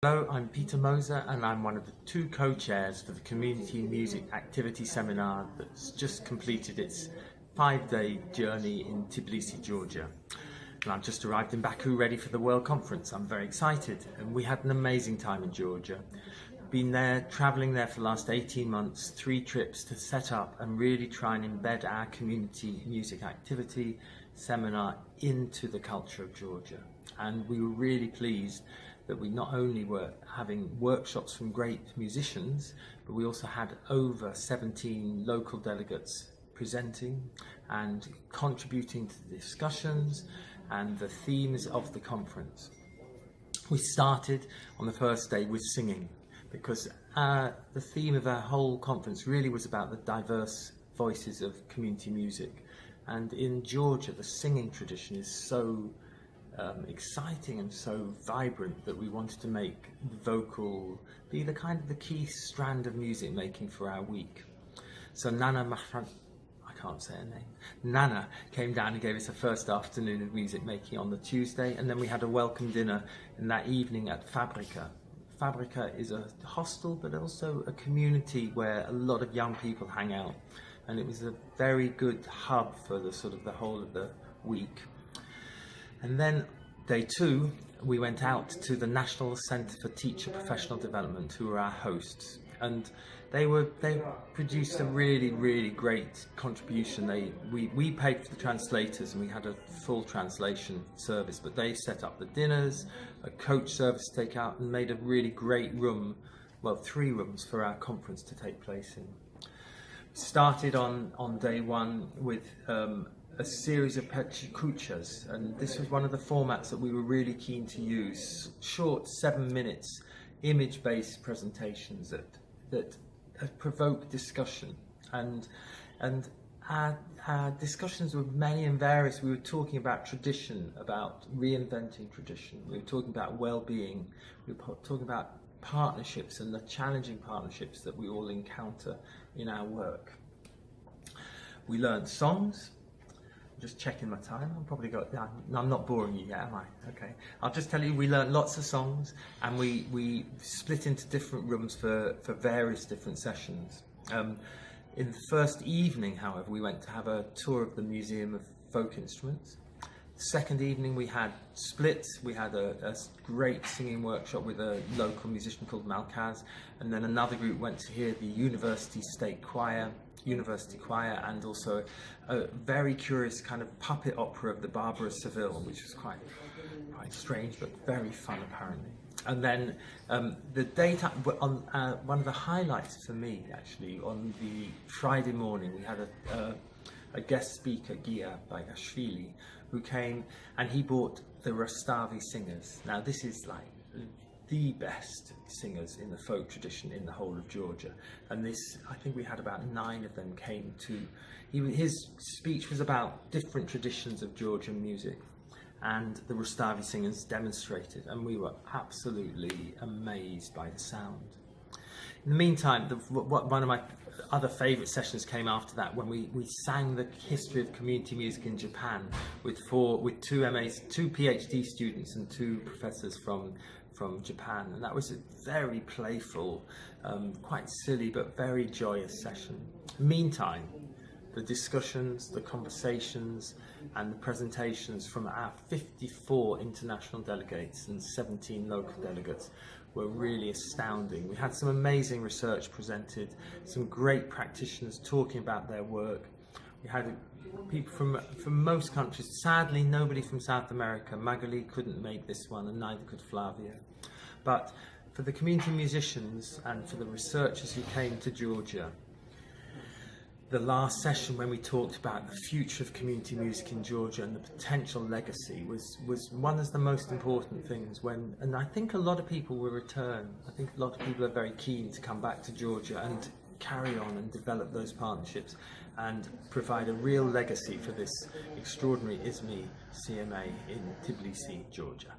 Hello, I'm Pete Moser and I'm one of the two co-chairs for the Community Music Activity Seminar that's just completed its 5-day journey in Tbilisi, Georgia. And I've just arrived in Baku ready for the World Conference. I'm very excited and we had an amazing time in Georgia. Been there, travelling there for the last 18 months, 3 trips to set up and really try and embed our community music activity seminar into the culture of Georgia. And we were really pleased that we not only were having workshops from great musicians, but we also had over 17 local delegates presenting and contributing to the discussions and the themes of the conference. We started on the first day with singing, because the theme of our whole conference really was about the diverse voices of community music. And in Georgia, the singing tradition is so exciting and so vibrant that we wanted to make the vocal be the kind of the key strand of music making for our week. So Nana came down and gave us a first afternoon of music making on the Tuesday, and then we had a welcome dinner in that evening at Fabrica. Fabrica is a hostel but also a community where a lot of young people hang out, and it was a very good hub for the whole of the week. And then day 2, we went out to the National Centre for Teacher Professional Development, who were our hosts, and they produced a really great contribution. We paid for the translators and we had a full translation service, but they set up the dinners, a coach service to take out, and made a really great room, well, 3 rooms for our conference to take place in. Started on day 1 with a series of kuchas, and this was one of the formats that we were really keen to use. Short 7 minutes, image-based presentations that provoke discussion, and our discussions were many and various. We were talking about tradition, about reinventing tradition. We were talking about well-being. We were talking about partnerships and the challenging partnerships that we all encounter in our work. We learned songs. Just checking my time. I'm not boring you yet, am I? Okay. I'll just tell you, we learned lots of songs, and we split into different rooms for various different sessions. In the first evening, however, we went to have a tour of the Museum of Folk Instruments. The second evening we had splits. We had a great singing workshop with a local musician called Malkaz, and then another group went to hear the University Choir, and also a very curious kind of puppet opera of the Barber of Seville, which was quite strange but very fun apparently. And then the daytime, one of the highlights for me actually, on the Friday morning we had a guest speaker, Gia Baigashvili, who came and he brought the Rustavi singers. Now this is like the best singers in the folk tradition in the whole of Georgia, and this, I think we had about 9 of them came to. His speech was about different traditions of Georgian music, and the Rustavi singers demonstrated, and we were absolutely amazed by the sound. In the meantime, one of my other favourite sessions came after that, when we sang the history of community music in Japan with 2 PhD students and 2 professors from Japan, and that was a very playful, quite silly but very joyous session. Meantime, the discussions, the conversations and the presentations from our 54 international delegates and 17 local delegates were really astounding. We had some amazing research presented, some great practitioners talking about their work. We had people from most countries. Sadly, nobody from South America. Magali couldn't make this one, and neither could Flavia. But for the community musicians and for the researchers who came to Georgia, the last session when we talked about the future of community music in Georgia and the potential legacy was one of the most important things. And I think a lot of people will return. I think a lot of people are very keen to come back to Georgia and carry on and develop those partnerships and provide a real legacy for this extraordinary ISME CMA in Tbilisi, Georgia.